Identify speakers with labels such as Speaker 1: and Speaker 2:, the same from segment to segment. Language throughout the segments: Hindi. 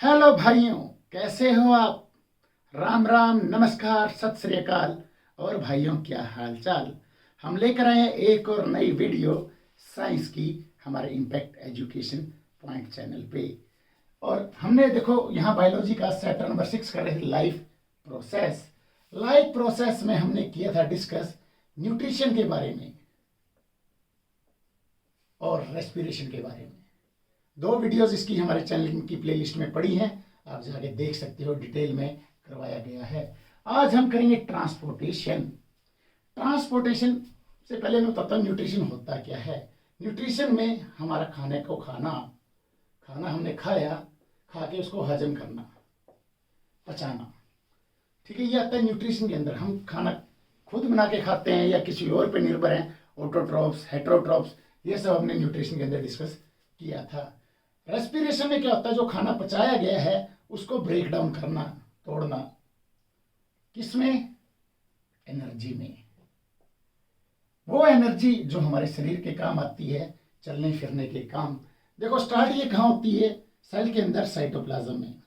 Speaker 1: हेलो भाइयों, कैसे हो आप। राम राम, नमस्कार, सत श्री अकाल। और भाइयों, क्या हाल चाल। हम लेकर आए हैं एक और नई वीडियो साइंस की हमारे इम्पैक्ट एजुकेशन पॉइंट चैनल पे। और हमने देखो यहाँ बायोलॉजी का चैप्टर नंबर 6 कर रहे थे लाइफ प्रोसेस में हमने किया था डिस्कस न्यूट्रिशन के बारे में और रेस्पिरेशन के बारे में। 2 वीडियोस इसकी हमारे चैनल की प्लेलिस्ट में पड़ी हैं, आप जाके देख सकते हो, डिटेल में करवाया गया है। आज हम करेंगे ट्रांसपोर्टेशन। ट्रांसपोर्टेशन से पहले मैं बताता हूँ न्यूट्रिशन होता क्या है। न्यूट्रिशन में हमारा खाना हमने खाया, खा के उसको हजम करना, पचाना, ठीक है, ये आता है न्यूट्रिशन के अंदर। हम खाना खुद बना के खाते हैं या किसी और पे निर्भर हैं, ऑटोट्रॉप्स, हेटेरोट्रॉप्स, ये सब हमने न्यूट्रिशन के अंदर डिस्कस किया था। रेस्पिरेशन में क्या होता है, जो खाना पचाया गया है उसको ब्रेक डाउन करना, तोड़ना, किसमें, एनर्जी में। वो एनर्जी जो हमारे शरीर के काम आती है, चलने फिरने के काम। देखो स्टार्ट ये कहाँ होती है, सेल के अंदर, साइटोप्लाज्म में।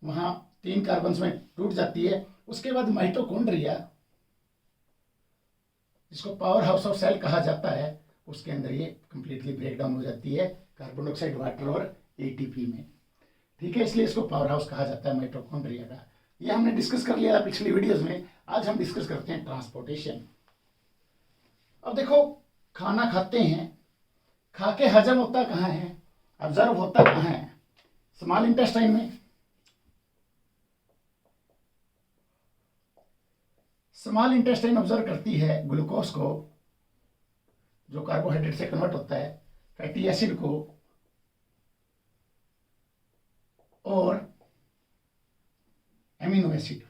Speaker 1: वहां 3 कार्बन में टूट जाती है। उसके बाद माइटोकॉन्ड्रिया, जिसको पावर हाउस ऑफ सेल कहा जाता है, उसके अंदर ये कंप्लीटली ब्रेक डाउन हो जाती है कार्बन डाइऑक्साइड, वाटर और एटीपी में, ठीक है। इसलिए इसको पावर हाउस कहा जाता है माइटोकॉन्ड्रिया का। ये हमने डिस्कस कर लिया था पिछली वीडियोस में। आज हम डिस्कस करते हैं ट्रांसपोर्टेशन। अब देखो, खाना खाते हैं, खा के हजम होता कहाँ है, ऑब्जर्व होता कहाँ है, स्मॉल इंटेस्टाइन में। स्मॉल इंटेस्टाइन ऑब्जर्व करती है ग्लूकोज को, जो कार्बोहाइड्रेट से कन्वर्ट होता है, फैटी एसिड को, और एमिनो एसिड।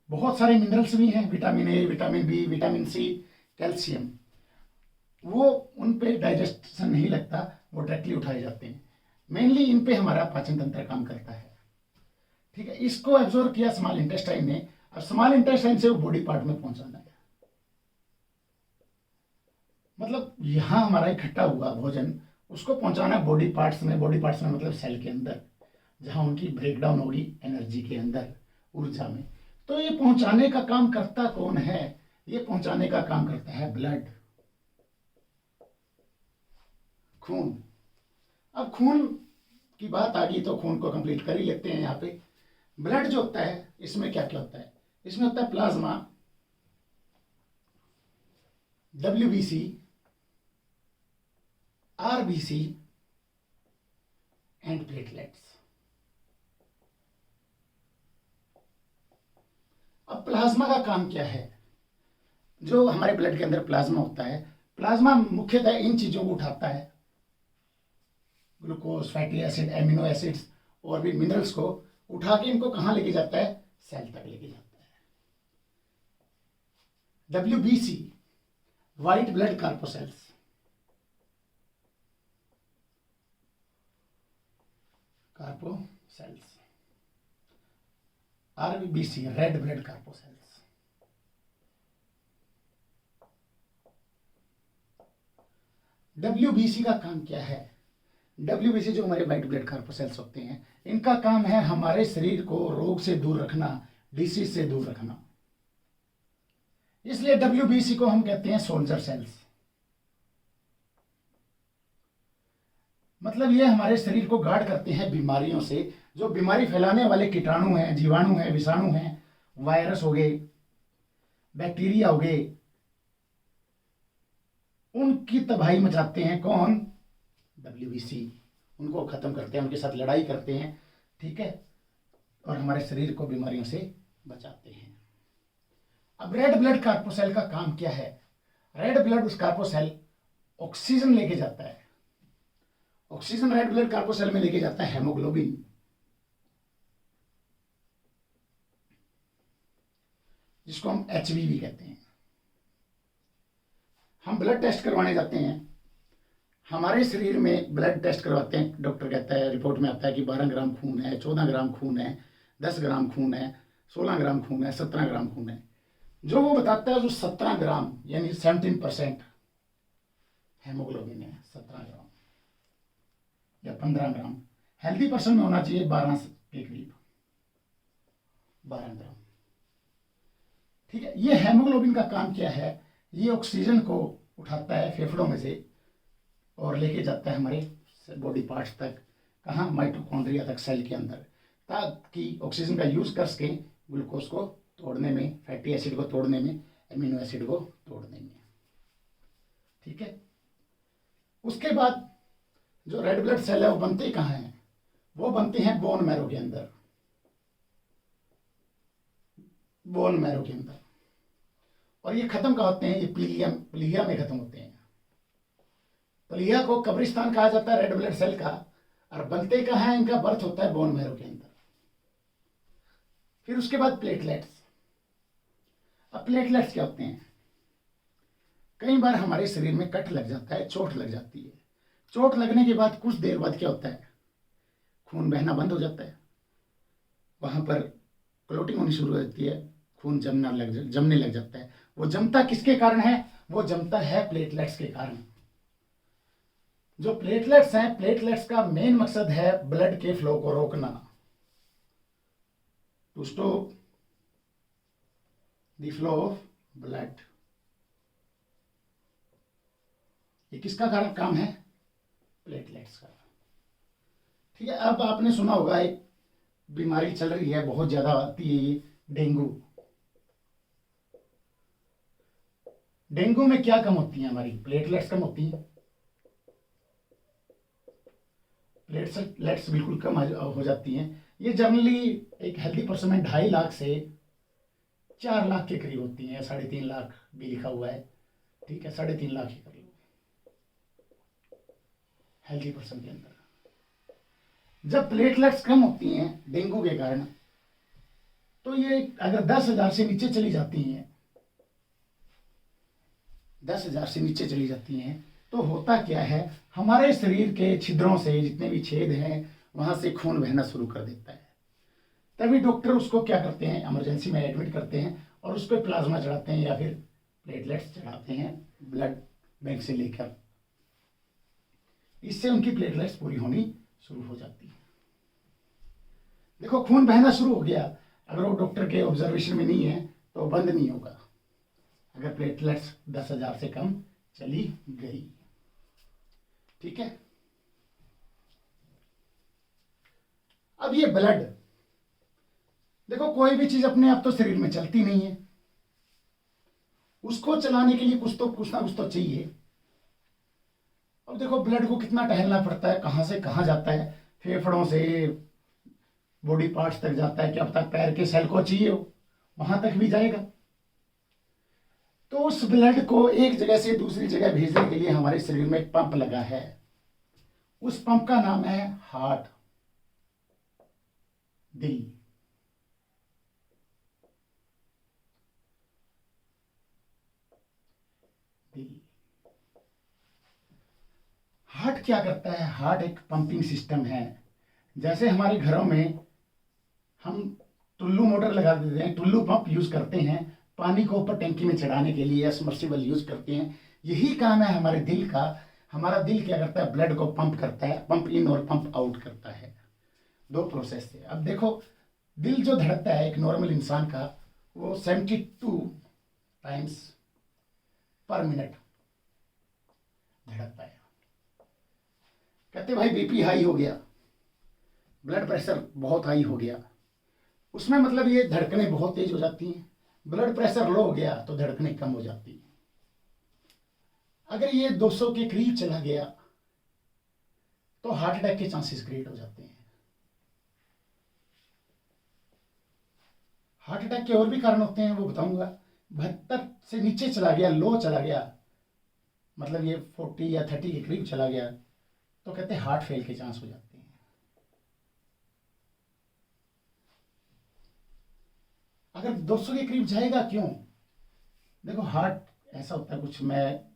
Speaker 1: बहुत सारे मिनरल्स भी हैं, vitamin A, vitamin B, vitamin C, calcium. वो उन पे डाइजेशन नहीं लगता, वो डायरेक्टली उठाए जाते हैं। मेनली इन पे हमारा पाचन तंत्र काम करता है, ठीक है। इसको एब्जॉर्ब किया स्मॉल इंटेस्टाइन ने, और स्मॉल इंटेस्टाइन से वो बॉडी पार्ट में पहुंचाना है। मतलब यहां हमारा इकट्ठा हुआ भोजन, उसको पहुंचाना है बॉडी पार्ट्स में। बॉडी पार्ट्स में मतलब सेल के अंदर, जहां उनकी ब्रेकडाउन होगी एनर्जी के अंदर, ऊर्जा में। तो ये पहुंचाने का काम करता कौन है, ये पहुंचाने का काम करता है ब्लड, खून। अब खून की बात आ गई तो खून को कंप्लीट कर ही लेते हैं। यहाँ पे ब्लड जो होता है, इसमें क्या क्या होता है, इसमें होता है plasma, WBC, RBC and platelets. अब प्लाज्मा का काम क्या है, जो हमारे ब्लड के अंदर प्लाज्मा होता है, प्लाज्मा मुख्यतः इन चीजों को उठाता है, glucose, fatty acid, amino acids और भी मिनरल्स को उठा के इनको कहां लेके जाता है, सेल तक लेके जाता है। WBC, white blood corpuscles, RBC, red blood corpuscles. WBC का काम क्या है, WBC जो हमारे व्हाइट ब्लड कार्पोसेल्स होते हैं, इनका काम है हमारे शरीर को रोग से दूर रखना, डिसीज से दूर रखना। इसलिए WBC को हम कहते हैं सोल्जर सेल्स। मतलब ये हमारे शरीर को गार्ड करते हैं बीमारियों से। जो बीमारी फैलाने वाले कीटाणु हैं, जीवाणु हैं, विषाणु हैं, वायरस हो गए, बैक्टीरिया हो गए, उनकी तबाही मचाते हैं कौन, WBC। उनको खत्म करते हैं, उनके साथ लड़ाई करते हैं, ठीक है, और हमारे शरीर को बीमारियों से बचाते हैं। अब रेड ब्लड कार्पोसेल का काम क्या है, रेड ब्लड कार्पोसेल ऑक्सीजन लेके जाता है। ऑक्सीजन रेड ब्लड कार्पोसेल में लेके जाता है हेमोग्लोबिन। जिसको हम HB भी कहते हैं। हम ब्लड टेस्ट करवाने जाते हैं, हमारे शरीर में ब्लड टेस्ट करवाते हैं, डॉक्टर कहता है, रिपोर्ट में आता है कि 12 ग्राम खून है, 14 ग्राम खून है, 10 ग्राम खून है, 16 ग्राम खून है, 17 ग्राम खून है। जो वो बताता है, जो 17 ग्राम यानी 17% हेमोग्लोबिन है, 17 ग्राम। या 15 ग्राम। हेल्दी पर्सन में होना चाहिए 12 के करीब, 12 ग्राम। ठीक है, ये हेमोग्लोबिन का काम क्या है, ये ऑक्सीजन को उठाता है फेफड़ों में से और लेके जाता है हमारे बॉडी पार्ट्स तक, कहाँ, माइटोकॉन्ड्रिया तक, सेल के अंदर, ताकि ऑक्सीजन का यूज कर सके ग्लूकोज को तोड़ने में, फैटी एसिड को तोड़ने में, एमिनो एसिड को तोड़ने में। ठीक है, उसके बाद जो रेड ब्लड सेल है वो बनते कहाँ हैं, वो बनते हैं बोन मैरो के अंदर, बोन मैरो के अंदर। और ये खत्म कहाँ होते हैं, ये प्लीहा में खत्म होते हैं। प्लीहा को कब्रिस्तान कहा जाता है रेड ब्लड सेल का, और बनते कहाँ है, इनका बर्थ होता है बोन मैरो के अंदर। फिर उसके बाद प्लेटलेट्स। अब प्लेटलेट्स क्या होते हैं, कई बार हमारे शरीर में कट लग जाता है, चोट लग जाती है। चोट लगने के बाद कुछ देर बाद क्या होता है, खून बहना बंद हो जाता है, वहां पर क्लोटिंग होनी शुरू हो जाती है, खून जमने लग जाता है। वो जमता किसके कारण है, वो जमता है प्लेटलेट्स के कारण। जो प्लेटलेट्स हैं, प्लेटलेट्स का मेन मकसद है ब्लड के फ्लो को रोकना, to stop the flow of blood. ये किसका कारण काम है, प्लेटलेट्स का। ठीक है, अब आपने सुना होगा एक बीमारी चल रही है, बहुत ज्यादा आती है, ये डेंगू। डेंगू में क्या कम होती है, हमारी प्लेटलेट्स कम होती हैं, प्लेटलेट्स बिल्कुल कम हो जाती हैं। ये जनरली एक हेल्दी पर्सन में 2.5 लाख से 4 लाख के करीब होती हैं, 3.5 लाख भी लिखा हुआ है। ठीक है, 3.5 लाख के करीब हेल्दी पर्सन के अंदर। जब प्लेटलेट्स कम होती हैं डेंगू के कारण, तो ये अगर 10,000 से नीचे चली जाती हैं, 10,000 से नीचे चली जाती हैं, तो होता क्या है, हमारे शरीर के छिद्रों से, जितने भी छेद हैं, वहां से खून बहना शुरू कर देता है। तभी डॉक्टर उसको क्या करते हैं, इमरजेंसी में एडमिट करते हैं और उस पर प्लाज्मा चढ़ाते हैं या फिर प्लेटलेट्स चढ़ाते हैं ब्लड बैंक से लेकर। इससे उनकी प्लेटलेट्स पूरी होनी शुरू हो जाती है। देखो, खून बहना शुरू हो गया, अगर वो डॉक्टर के ऑब्जर्वेशन में नहीं है तो बंद नहीं होगा, अगर प्लेटलेट्स 10,000 से कम चली गई। ठीक है, अब ये ब्लड, देखो कोई भी चीज अपने आप तो शरीर में चलती नहीं है, उसको चलाने के लिए कुछ ना कुछ तो चाहिए। अब देखो ब्लड को कितना टहलना पड़ता है, कहां से कहां जाता है, फेफड़ों से बॉडी पार्ट्स तक जाता है, क्या पता पैर के सेल को चाहिए हो, वहां तक भी जाएगा। तो उस ब्लड को एक जगह से दूसरी जगह भेजने के लिए हमारे शरीर में एक पंप लगा है, उस पंप का नाम है हार्ट, दिल। दिल, हार्ट क्या करता है, हार्ट एक पंपिंग सिस्टम है। जैसे हमारे घरों में हम टुल्लू मोटर लगा देते हैं, टुल्लू पंप यूज करते हैं पानी को ऊपर टंकी में चढ़ाने के लिए, या सबमर्सिबल यूज करते हैं, यही काम है हमारे दिल का। हमारा दिल क्या करता है, ब्लड को पंप करता है, पंप इन और पंप आउट करता है, 2 प्रोसेस से। अब देखो, दिल जो धड़कता है एक नॉर्मल इंसान का, वो 72 टाइम्स पर मिनट धड़कता है। कहते भाई बीपी हाई हो गया, ब्लड प्रेशर बहुत हाई हो गया, उसमें मतलब ये धड़कनें बहुत तेज हो जाती हैं। ब्लड प्रेशर लो हो गया तो धड़कनें कम हो जाती हैं। अगर ये 200 के करीब चला गया तो हार्ट अटैक के चांसेस क्रिएट हो जाते हैं। हार्ट अटैक के और भी कारण होते हैं, वो बताऊंगा। 72 से नीचे चला गया, लो चला गया, मतलब ये 40 या 30 के करीब चला गया, तो कहते हैं हार्ट फेल के चांस हो जाते हैं। अगर 200 के करीब जाएगा, क्यों? देखो हार्ट ऐसा होता है कुछ, मैं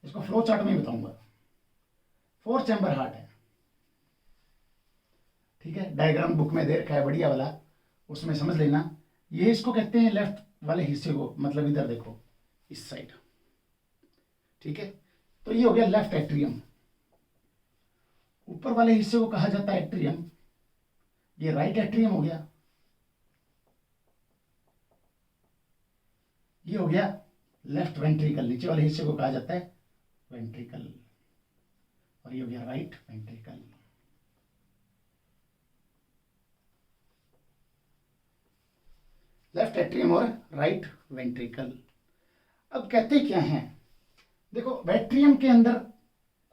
Speaker 1: इसको फ्लो चार्ट में ही बताऊंगा। 4 चैम्बर हार्ट है, ठीक है, डायग्राम बुक में दे रखा है बढ़िया वाला, उसमें समझ लेना। ये इसको कहते हैं लेफ्ट वाले हिस्से को, मतलब इधर देखो, इस साइड, ठीक है। तो ये हो गया लेफ्ट एट्रियम, ऊपर वाले हिस्से को कहा जाता है एट्रियम, ये राइट एट्रियम हो गया, ये हो गया लेफ्ट वेंट्रिकल, नीचे वाले हिस्से को कहा जाता है वेंट्रिकल, और ये हो गया राइट वेंट्रिकल। लेफ्ट एट्रियम और राइट वेंट्रिकल। अब कहते क्या हैं, देखो वेट्रियम के अंदर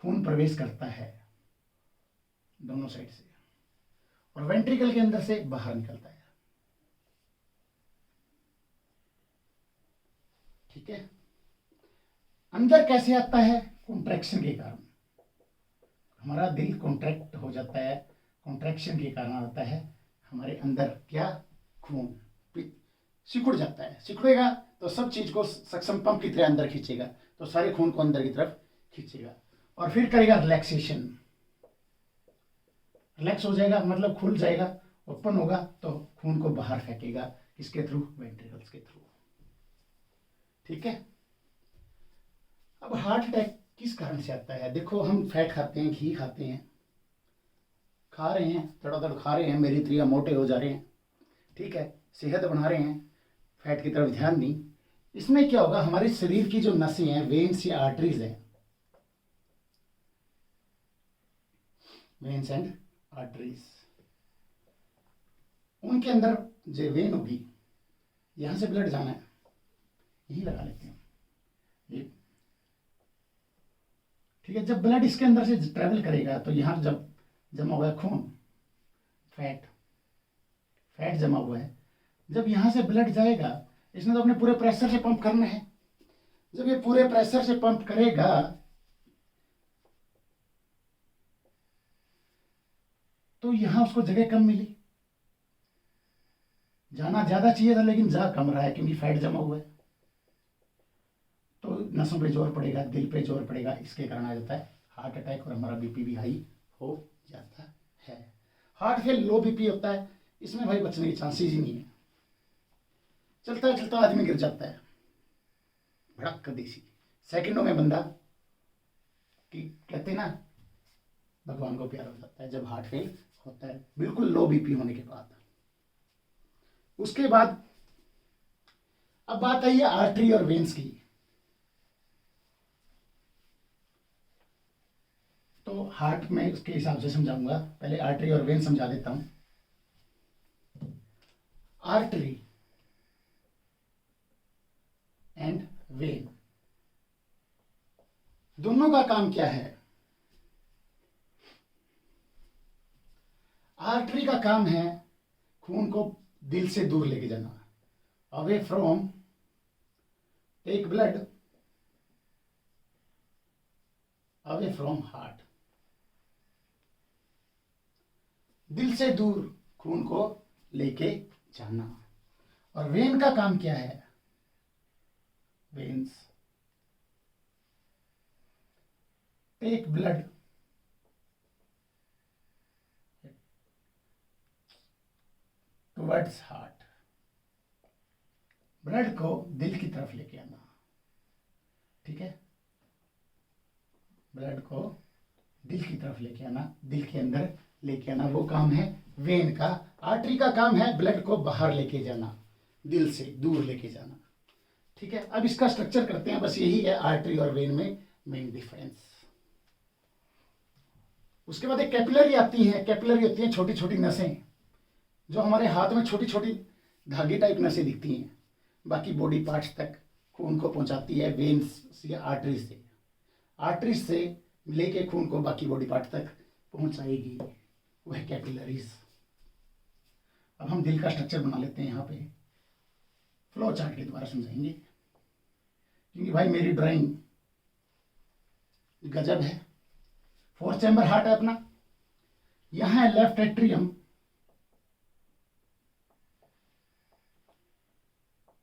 Speaker 1: खून प्रवेश करता है दोनों साइड से, और वेंट्रिकल के अंदर से बाहर निकलता है। ठीक है, अंदर कैसे आता है, कॉन्ट्रैक्शन के कारण, हमारा दिल कॉन्ट्रैक्ट हो जाता है, कॉन्ट्रैक्शन के कारण आता है हमारे अंदर क्या, खून सिकुड़ जाता है, सिकुड़ेगा तो सब चीज को सक्शन पंप की तरह अंदर खींचेगा, तो सारे खून को अंदर की तरफ खींचेगा, और फिर करेगा रिलैक्सेशन, रिलैक्स हो जाएगा मतलब खुल जाएगा, ओपन होगा तो खून को बाहर फेंकेगा, किसके थ्रू, वेंट्रिकल्स के थ्रू। ठीक है, अब हार्ट अटैक किस कारण से आता है, देखो हम फैट खाते हैं, घी खाते हैं, खा रहे हैं, दड़ोदड़ खा रहे हैं, मेरी त्रिया मोटे हो जा रहे हैं, ठीक है, सेहत बना रहे हैं, फैट की तरफ ध्यान दी, इसमें क्या होगा, हमारे शरीर की जो नसें हैं, वेन्स या आर्टरीज हैं, वेन्स एंड आर्टरीज, उनके अंदर जो वेन होगी, यहां से ब्लड जाना है, यही लगा लेते हैं ये। ठीक है, जब ब्लड इसके अंदर से ट्रेवल करेगा तो यहां जब जमा हुआ है खून, फैट जमा हुआ है, जब यहां से ब्लड जाएगा, इसने तो अपने पूरे प्रेशर से पंप करना है, जब ये पूरे प्रेशर से पंप करेगा तो यहां उसको जगह कम मिली, जाना ज्यादा चाहिए था लेकिन जा कम रहा है क्योंकि फैट जमा हुआ है, तो नसों पे जोर पड़ेगा, दिल पे जोर पड़ेगा, इसके कारण आ जाता है हार्ट अटैक, और हमारा बीपी भी हाई हो जाता है। हार्ट फेल लो बीपी होता है, इसमें भाई बचने की चांसेस ही नहीं है, चलता चलता आदमी गिर जाता है, भड़क देसी, सेकंडों में बंदा कि कहते ना भगवान को प्यार हो जाता है जब हार्ट फेल होता है, बिल्कुल लो बीपी होने के बाद। उसके बाद अब बात आई है आर्टरी और वेन्स की, तो हार्ट में उसके हिसाब से समझाऊंगा, पहले आर्टरी और वेन समझा देता हूं। आर्टरी एंड वेन दोनों का काम क्या है, आर्टरी का काम है खून को दिल से दूर लेके जाना, away from, take blood away from heart, दिल से दूर खून को लेके जाना। और वेन का काम क्या है, veins take blood towards heart, blood को दिल की तरफ लेके आना। ठीक है, ब्लड को दिल की तरफ लेके आना, दिल के अंदर लेके आना, वो काम है वेन का। आर्टरी का काम है ब्लड को बाहर लेके जाना, दिल से दूर लेके जाना। ठीक है, अब इसका स्ट्रक्चर करते हैं, बस यही है आर्टरी और वेन में मेन डिफरेंस। उसके बाद एक कैपिलरी आती है, कैपिलरी होती है छोटी छोटी नसें, जो हमारे हाथ में छोटी छोटी धागे टाइप नसें दिखती हैं, बाकी बॉडी पार्ट्स तक खून को पहुंचाती है वेन्स या आर्टरीज से, आर्टरीज से लेके खून को बाकी बॉडी पार्ट तक पहुंचाएगी, वह कैपिलरीज। अब हम दिल का स्ट्रक्चर बना लेते हैं, यहाँ पे फ्लो चार्ट के द्वारा समझाएंगे, क्योंकि भाई मेरी ड्राइंग गजब है। 4 चैम्बर हार्ट है अपना, यहां है लेफ्ट एट्रियम,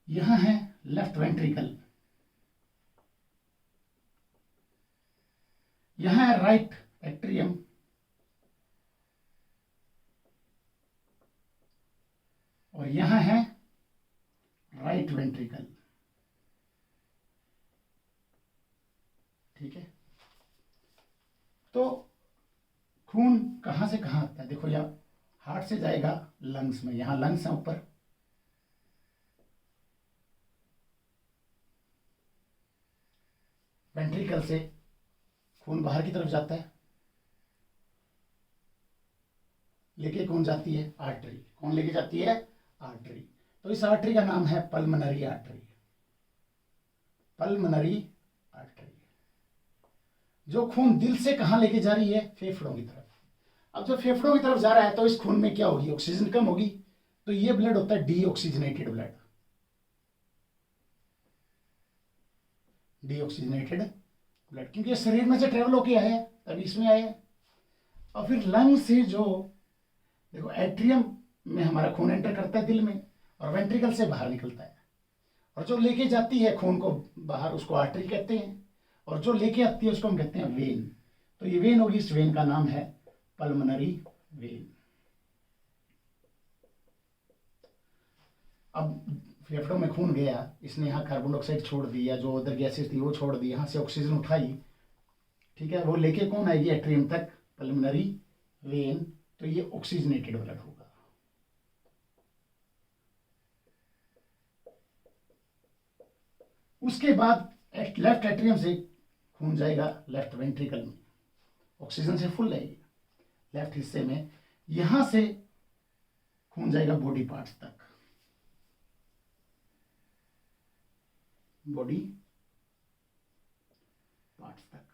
Speaker 1: यहां है लेफ्ट वेंट्रिकल, यहां है राइट एट्रियम, और यहां है राइट वेंट्रिकल। ठीक है, तो खून कहाँ से कहाँ आता है, देखो यहाँ हार्ट से जाएगा लंग्स में, यहाँ लंग्स है ऊपर, वेंट्रिकल से खून बाहर की तरफ जाता है, लेके कौन जाती है, आर्टरी। कौन लेके जाती है, आर्टरी। तो इस आर्टरी का नाम है पल्मोनरी आर्टरी, पल्मोनरी आर्टरी। जो खून दिल से कहाँ लेके जा रही है, फेफड़ों की तरफ। अब जब फेफड़ों की तरफ जा रहा है तो इस खून में क्या होगी, ऑक्सीजन कम होगी, तो ये ब्लड होता है डीऑक्सीजनेटेड ब्लड, डीऑक्सीजनेटेड ब्लड, क्योंकि ये शरीर में से ट्रेवल होके आया है तभी इसमें आया है। और फिर लंग से जो देखो एट्रियम में हमारा खून एंटर करता है दिल में, और वेंट्रिकल से बाहर निकलता है, और जो लेके जाती है खून को बाहर उसको आर्टरी कहते हैं, और जो लेके आती है उसको हम कहते हैं वेन। तो ये वेन होगी, इस वेन का नाम है पल्मोनरी वेन। अब फेफड़ों में खून गया, इसने यहाँ कार्बन डाइऑक्साइड छोड़ दिया, जो उधर गैसेस थी वो छोड़ दी, यहाँ से ऑक्सीजन उठाई, ठीक है, वो लेके कौन आएगी एट्रियम तक, पल्मोनरी वेन। तो ये ऑक्सीजनेटेड ब्लड होगा। उसके बाद लेफ्ट एट्रियम से खून जाएगा लेफ्ट वेंट्रिकल में, ऑक्सीजन से फुल रहेगी लेफ्ट हिस्से में, यहां से खून जाएगा बॉडी पार्ट्स तक, बॉडी पार्ट्स तक।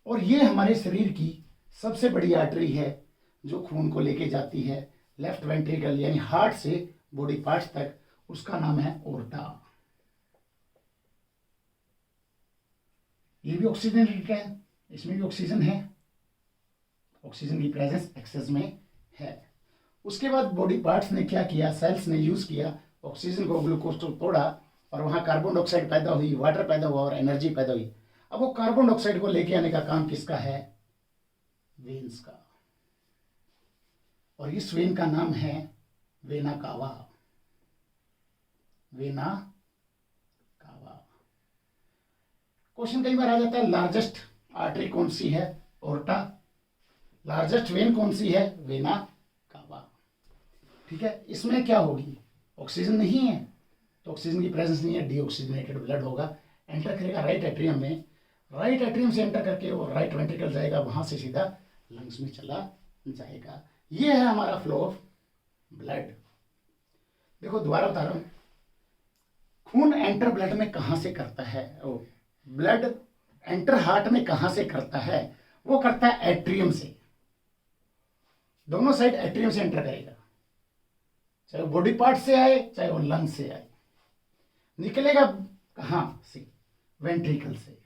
Speaker 1: और ये हमारे शरीर की सबसे बड़ी आर्टरी है जो खून को लेके जाती है लेफ्ट वेंट्रिकल यानी हार्ट से बॉडी पार्ट्स तक, उसका नाम है ओर्टा। ये भी ऑक्सीजनेटेड है, इसमें भी ऑक्सीजन है, ऑक्सीजन की प्रेजेंस एक्सेस में है। उसके बाद बॉडी पार्ट्स ने क्या किया, सेल्स ने यूज किया ऑक्सीजन को, ग्लूकोज को तोड़ा, और वहां कार्बन डाइऑक्साइड पैदा हुई, वाटर पैदा हुआ और एनर्जी पैदा हुई। अब वो कार्बन डाइऑक्साइड को लेके आने का काम किसका है, वेन्स का, और इस वेन का नाम है vena cava, vena cava. Question कई बार आ जाता है लार्जेस्ट आर्टरी कौन सी है, ओर्टा, लार्जेस्ट वेन कौन सी है, वेना कावा, ठीक है। इसमें क्या होगी, ऑक्सीजन नहीं है, तो ऑक्सीजन की प्रेजेंस नहीं है, डीऑक्सीजनेटेड ब्लड होगा, एंटर करेगा राइट एट्रियम में, राइट एट्रियम से एंटर करके वो राइट वेंट्रिकल जाएगा, वहां से सीधा लंग्स में चला जाएगा। ये है हमारा फ्लो ऑफ ब्लड। देखो दोबारा बता रहा हूं, खून एंटर ब्लड में कहां से करता है, ब्लड एंटर हार्ट में कहां से करता है, वो करता है एट्रियम से, दोनों साइड एट्रियम से एंटर करेगा, चाहे वो बॉडी पार्ट से आए चाहे वो लंग से आए, निकलेगा कहां से, वेंट्रिकल से,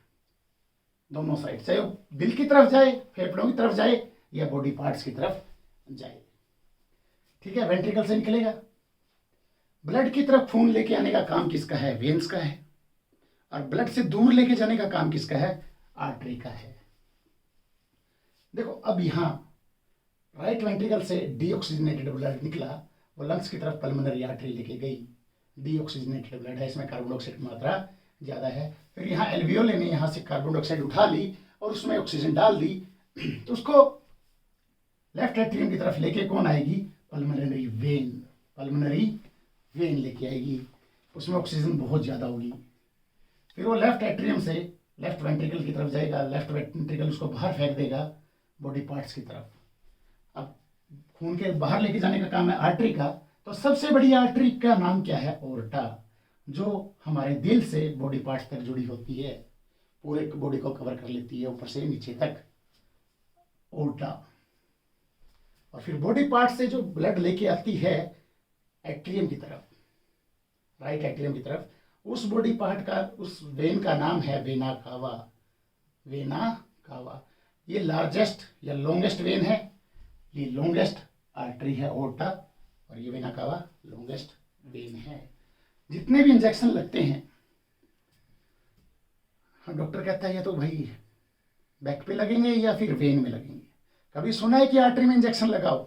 Speaker 1: दोनों साइड, चाहे वो दिल की तरफ जाए, फेफड़ों की तरफ जाए या बॉडी पार्ट्स की तरफ जाए, ठीक है, वेंट्रिकल से निकलेगा। ब्लड की तरफ खून लेके आने का काम किसका है, वेन्स का है, और ब्लड से दूर लेके जाने का काम किसका है, आर्टरी का है। देखो अब यहां राइट वेंट्रिकल से डीऑक्सीजनेटेड ब्लड निकला, वो लंग्स की तरफ पल्मोनरी आर्टरी लेके गई, डीऑक्सीजनेटेड ब्लड है, इसमें कार्बन डाइऑक्साइड की मात्रा ज्यादा है। फिर यहाँ एल्वियोले ने यहाँ से कार्बन डाइऑक्साइड उठा ली और उसमें ऑक्सीजन डाल दी, तो उसको लेफ्ट एट्रियम की तरफ लेके कौन आएगी, पल्मोनरी वेन, पल्मोनरी वेन लेके आएगी, उसमें ऑक्सीजन बहुत ज्यादा होगी। फिर वो लेफ्ट एट्रियम से लेफ्ट वेंट्रिकल की तरफ जाएगा, लेफ्ट वेंट्रिकल उसको बाहर फेंक देगा बॉडी पार्ट्स की तरफ। अब खून के बाहर लेके जाने का काम है आर्टरी का, तो सबसे बड़ी आर्टरी का नाम क्या है, ओर्टा, जो हमारे दिल से बॉडी पार्ट्स तक जुड़ी होती है, पूरे बॉडी को कवर कर लेती है ऊपर से नीचे तक, ओर्टा। और फिर बॉडी पार्ट से जो ब्लड लेके आती है एट्रियम की तरफ, राइट एट्रियम की तरफ, उस बॉडी पार्ट का, उस वेन का नाम है वेना कावा, वेना कावा। ये लार्जेस्ट या लॉन्गेस्ट वेन है, ये लॉन्गेस्ट आर्टरी है ओर्टा, और ये वेना कावा लॉन्गेस्ट वेन है। जितने भी इंजेक्शन लगते हैं, डॉक्टर कहता है ये तो भाई बैक पे लगेंगे या फिर वेन में लगेंगे, कभी सुना है कि आर्टरी में इंजेक्शन लगाओ,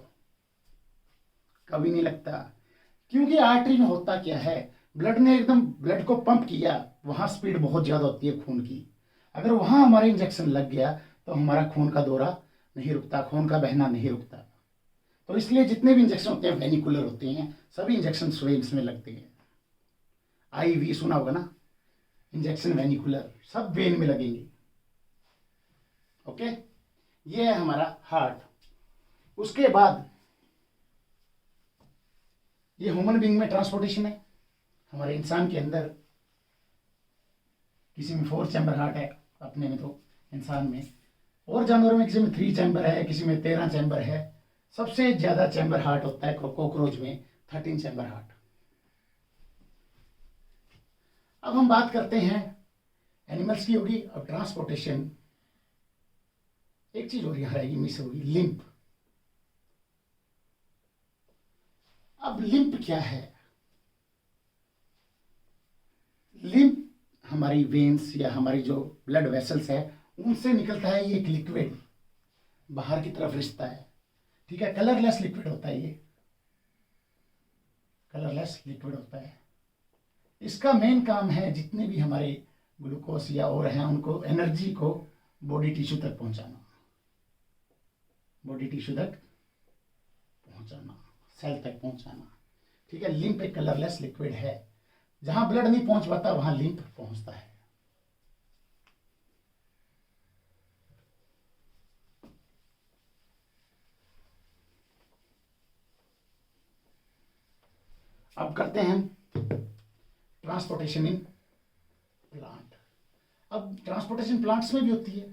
Speaker 1: कभी नहीं लगता, क्योंकि आर्टरी में होता क्या है, ब्लड ने एकदम ब्लड को पंप किया, वहां स्पीड बहुत ज्यादा होती है खून की, अगर वहां हमारा इंजेक्शन लग गया तो हमारा खून का दौरा नहीं रुकता, खून का बहना नहीं रुकता। तो इसलिए जितने भी इंजेक्शन होते हैं वेनिकुलर होते हैं, सभी इंजेक्शन वेन्स में लगते हैं। IV सुना होगा ना, इंजेक्शन वेनिकुलर, सब वेन में लगेंगे। ओके, ये है हमारा हार्ट। उसके बाद ये ह्यूमन बीइंग में ट्रांसपोर्टेशन है। हमारे इंसान के अंदर किसी में 4 चैम्बर हार्ट है, अपने में तो इंसान में, और जानवरों में किसी में 3 चैम्बर है, किसी में 13 चैम्बर है। सबसे ज्यादा चैम्बर हार्ट होता है कॉकरोच में, 13 चैम्बर हार्ट। अब हम बात करते हैं एनिमल्स की होगी। अब ट्रांसपोर्टेशन, एक चीज और यहां रहेगी, मिस होगी, लिम्प। अब लिम्प क्या है? लिम्प हमारी वेन्स या हमारी जो ब्लड वेसल्स है उनसे निकलता है ये एक लिक्विड, बाहर की तरफ रिश्ता है। ठीक है, कलरलेस लिक्विड होता है, ये कलरलेस लिक्विड होता है। इसका मेन काम है जितने भी हमारे ग्लूकोज या और हैं उनको, एनर्जी को बॉडी टिश्यू तक पहुंचाना, बॉडी टिश्यू तक पहुंचाना, सेल तक पहुंचाना। ठीक है, लिम्प एक कलरलेस लिक्विड है। जहां ब्लड नहीं पहुंच पाता वहां लिम्प पहुंचता है। अब करते हैं ट्रांसपोर्टेशन इन प्लांट। अब ट्रांसपोर्टेशन प्लांट्स में भी होती है।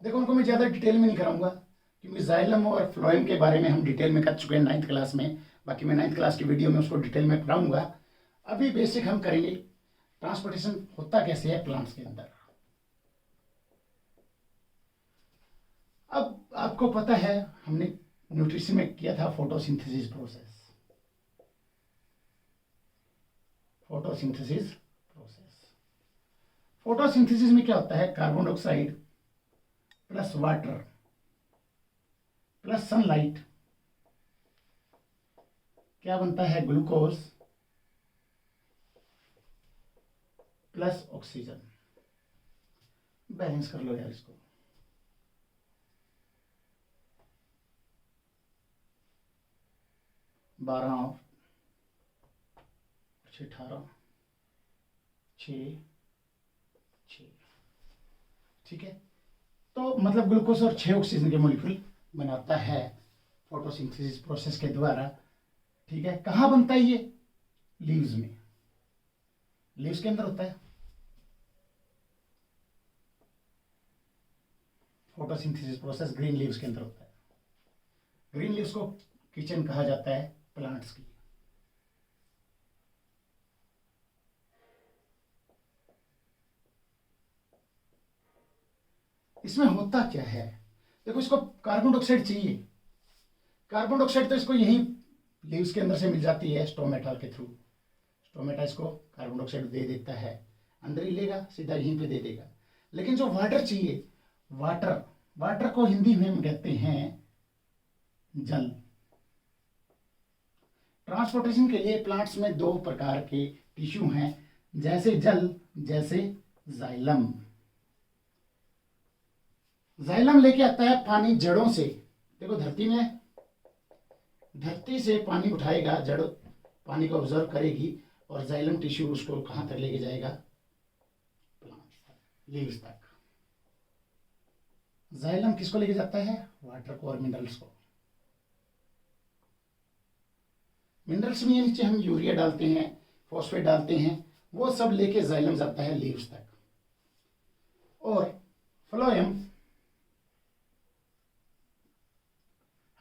Speaker 1: देखो, उनको मैं ज्यादा डिटेल में नहीं कराऊंगा क्योंकि जाइलम और फ्लोएम के बारे में हम डिटेल में कर चुके हैं 9th क्लास में। बाकी मैं 9th क्लास की वीडियो में उसको डिटेल में पढ़ाऊंगा। अभी बेसिक हम करेंगे ट्रांसपोर्टेशन होता कैसे है प्लांट्स के अंदर। अब आपको पता है हमने न्यूट्रिशन में किया था photosynthesis process. Photosynthesis process, photosynthesis में क्या होता है? Carbon dioxide plus water plus sunlight क्या बनता है? Glucose plus oxygen. बैलेंस कर लो यार इसको। 12 और 18 6 6। ठीक है, तो मतलब ग्लूकोज और 6 ऑक्सीजन के मॉलिक्यूल बनाता है फोटोसिंथेसिस प्रोसेस के द्वारा। ठीक है, कहाँ बनता है ये? लीव्स में, लीव्स के अंदर होता है फोटोसिंथेसिस प्रोसेस। ग्रीन लीव्स के अंदर होता है। ग्रीन लीव्स को किचन कहा जाता है प्लांट्स की। इसमें होता क्या है? देखो, इसको कार्बन डाइऑक्साइड चाहिए। कार्बन डाइऑक्साइड तो इसको यही लीव्स के अंदर से मिल जाती है स्टोमेटा के थ्रू। स्टोमेटा इसको कार्बन डाइऑक्साइड दे देता है, अंदर ही लेगा, सीधा यहीं पे दे देगा। लेकिन जो वाटर चाहिए, वाटर, वाटर को हिंदी में हम कहते हैं जल। ट्रांसपोर्टेशन के लिए प्लांट्स में 2 प्रकार के टिश्यू हैं, जैसे जल, जैसे जाइलम। जाइलम लेके आता है पानी जड़ों से। देखो, धरती में, धरती से पानी उठाएगा, जड़ पानी को ऑब्जर्व करेगी और जाइलम टिश्यू उसको कहां तक लेके जाएगा? प्लांट्स तक, लीव्स तक। जाइलम किसको लेके जाता है? वाटर को और मिनरल्स को। मिनरल्स में नीचे हम यूरिया डालते हैं, फॉस्फेट डालते हैं, वो सब लेके जाइलम जाता है लीव्स तक। और फ्लोएम,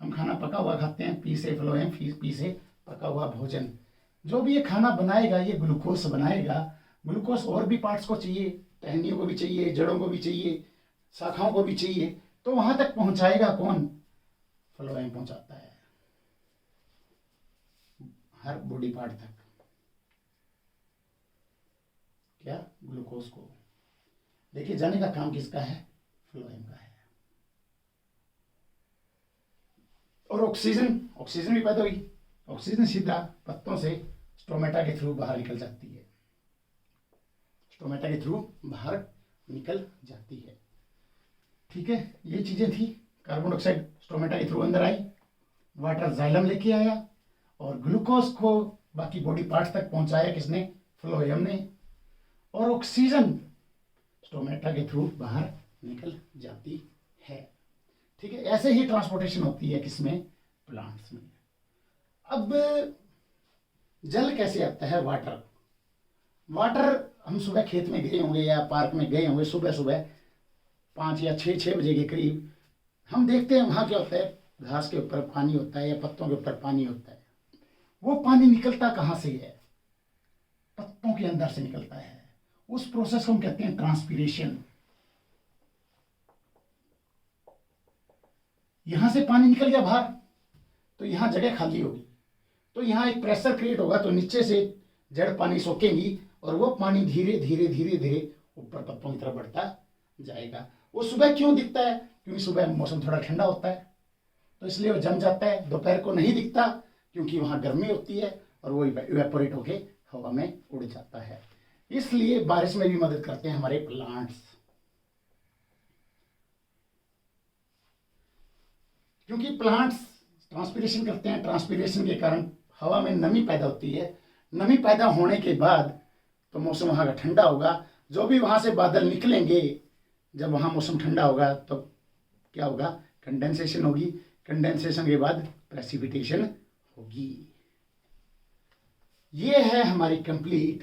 Speaker 1: हम खाना पका हुआ खाते हैं, पी से फ्लोएम, पी से पका हुआ भोजन। जो भी ये खाना बनाएगा ये ग्लूकोज बनाएगा। ग्लूकोज और भी पार्ट्स को चाहिए, टहनियों को भी चाहिए, जड़ों को भी चाहिए, शाखाओं को भी चाहिए। तो वहां तक पहुंचाएगा कौन? फ्लोएम पहुंचाता है, हर बॉडी पार्ट तक। क्या? ग्लूकोज को लेके जाने का काम किसका है? फ्लोएम का है। और ऑक्सीजन, ऑक्सीजन भी पैदा हुई। ऑक्सीजन सीधा पत्तों से स्टोमेटा के थ्रू बाहर निकल जाती है, स्टोमेटा के थ्रू बाहर निकल जाती है। ठीक है, ये चीज़ें थी। कार्बन डाइऑक्साइड स्टोमेटा के थ्रू अंदर आई, वाटर जाइलम लेके आया, और ग्लूकोज को बाकी बॉडी पार्ट्स तक पहुंचाया किसने? फ्लोएम ने। और ऑक्सीजन स्टोमेटा के थ्रू बाहर निकल जाती है। ठीक है, ऐसे ही ट्रांसपोर्टेशन होती है किसमें? प्लांट्स में। अब जल कैसे आता है? वाटर। वाटर हम सुबह खेत में गए होंगे या पार्क में गए होंगे, सुबह सुबह 5 या 6 बजे के करीब हम देखते हैं वहाँ क्या होता है, घास के ऊपर पानी होता है या पत्तों के ऊपर पानी होता है। वो पानी निकलता कहाँ से है? पत्तों के अंदर से निकलता है। उस प्रोसेस को हम कहते हैं ट्रांसपीरेशन। यहां से पानी निकल गया बाहर, तो यहां जगह खाली होगी, तो यहां एक प्रेशर क्रिएट होगा, तो नीचे से जड़ पानी सोखेंगी और वो पानी धीरे धीरे धीरे धीरे ऊपर पत्तों की तरफ बढ़ता जाएगा। वो सुबह क्यों दिखता है? क्योंकि सुबह मौसम थोड़ा ठंडा होता है, तो इसलिए वो जम जाता है। दोपहर को नहीं दिखता क्योंकि वहां गर्मी होती है और वो इवेपोरेट होके हवा में उड़ जाता है। इसलिए बारिश में भी मदद करते हैं हमारे प्लांट्स, क्योंकि प्लांट्स ट्रांसपीरेशन करते हैं। ट्रांसपीरेशन के कारण हवा में नमी पैदा होती है। नमी पैदा होने के बाद तो मौसम वहां का ठंडा होगा। जो भी वहां से बादल निकलेंगे, जब वहां मौसम ठंडा होगा तो क्या होगा? कंडेंसेशन होगी। कंडेंसेशन के बाद प्रेसिपिटेशन होगी। ये है हमारी कंप्लीट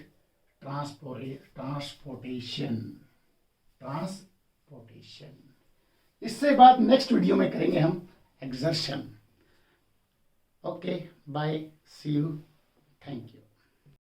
Speaker 1: ट्रांसपोर्टेशन। इससे बाद नेक्स्ट वीडियो में करेंगे हम exertion. Okay, bye, see you, thank you.